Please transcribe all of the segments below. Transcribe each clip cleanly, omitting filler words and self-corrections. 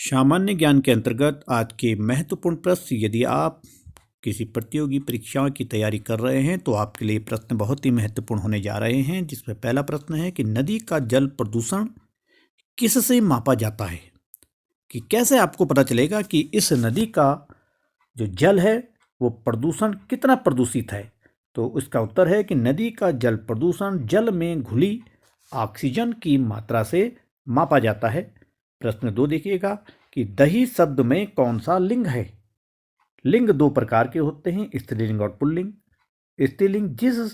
सामान्य ज्ञान के अंतर्गत आज के महत्वपूर्ण प्रश्न। यदि आप किसी प्रतियोगी परीक्षाओं की तैयारी कर रहे हैं तो आपके लिए प्रश्न बहुत ही महत्वपूर्ण होने जा रहे हैं, जिसमें पहला प्रश्न है कि नदी का जल प्रदूषण किससे मापा जाता है। कि कैसे आपको पता चलेगा कि इस नदी का जो जल है वो प्रदूषण कितना प्रदूषित है। तो इसका उत्तर है कि नदी का जल प्रदूषण जल में घुली ऑक्सीजन की मात्रा से मापा जाता है। प्रश्न 2 देखिएगा कि दही शब्द में कौन सा लिंग है। लिंग दो प्रकार के होते हैं, स्त्रीलिंग और पुल्लिंग। स्त्रीलिंग जिस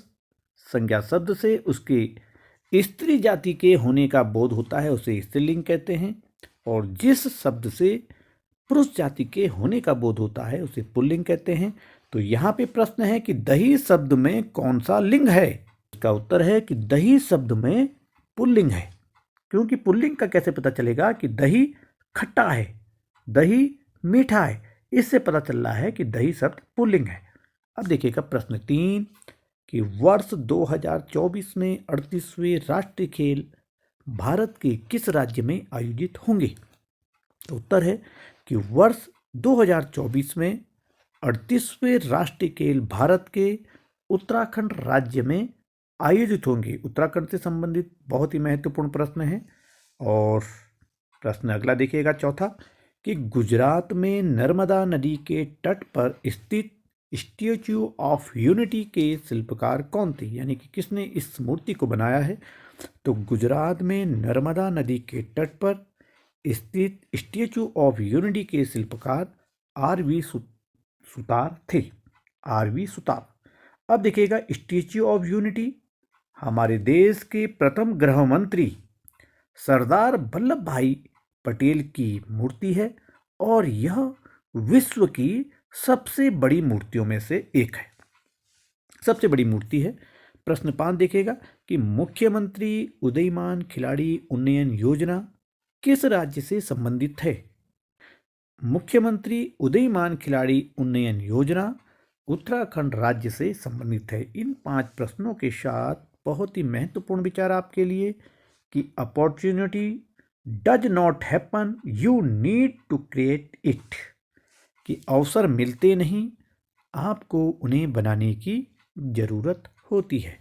संज्ञा शब्द से उसके स्त्री जाति के होने का बोध होता है उसे स्त्रीलिंग कहते हैं, और जिस शब्द से पुरुष जाति के होने का बोध होता है उसे पुल्लिंग कहते हैं। तो यहाँ पे प्रश्न है कि दही शब्द में कौन सा लिंग है। इसका उत्तर है कि दही शब्द में पुल्लिंग है। क्योंकि पुल्लिंग का कैसे पता चलेगा कि दही खट्टा है, दही मीठा है, इससे पता चल रहा है कि दही शब्द पुल्लिंग है। अब देखिएगा प्रश्न 3 कि वर्ष 2024 में 38वें राष्ट्रीय खेल भारत के किस राज्य में आयोजित होंगे। तो उत्तर है कि वर्ष 2024 में 38वें राष्ट्रीय खेल भारत के उत्तराखंड राज्य में आयोजित होंगे। उत्तराखंड से संबंधित बहुत ही महत्वपूर्ण प्रश्न है। और प्रश्न अगला देखिएगा चौथा कि गुजरात में नर्मदा नदी के तट पर स्थित स्टैच्यू ऑफ यूनिटी के शिल्पकार कौन थे, यानी कि किसने इस मूर्ति को बनाया है। तो गुजरात में नर्मदा नदी के तट पर स्थित स्टैच्यू ऑफ यूनिटी के शिल्पकार आर.वी. सुतार थे। आर.वी. सुतार। अब देखिएगा स्टैच्यू ऑफ यूनिटी हमारे देश के प्रथम गृह मंत्री सरदार वल्लभ भाई पटेल की मूर्ति है, और यह विश्व की सबसे बड़ी मूर्तियों में से एक है, सबसे बड़ी मूर्ति है। प्रश्न 5 देखिएगा कि मुख्यमंत्री उदीयमान खिलाड़ी उन्नयन योजना किस राज्य से संबंधित है। मुख्यमंत्री उदीयमान खिलाड़ी उन्नयन योजना उत्तराखंड राज्य से संबंधित है। इन 5 प्रश्नों के साथ बहुत ही महत्वपूर्ण विचार आपके लिए कि opportunity does not happen, you need to create it. कि अवसर मिलते नहीं, आपको उन्हें बनाने की जरूरत होती है।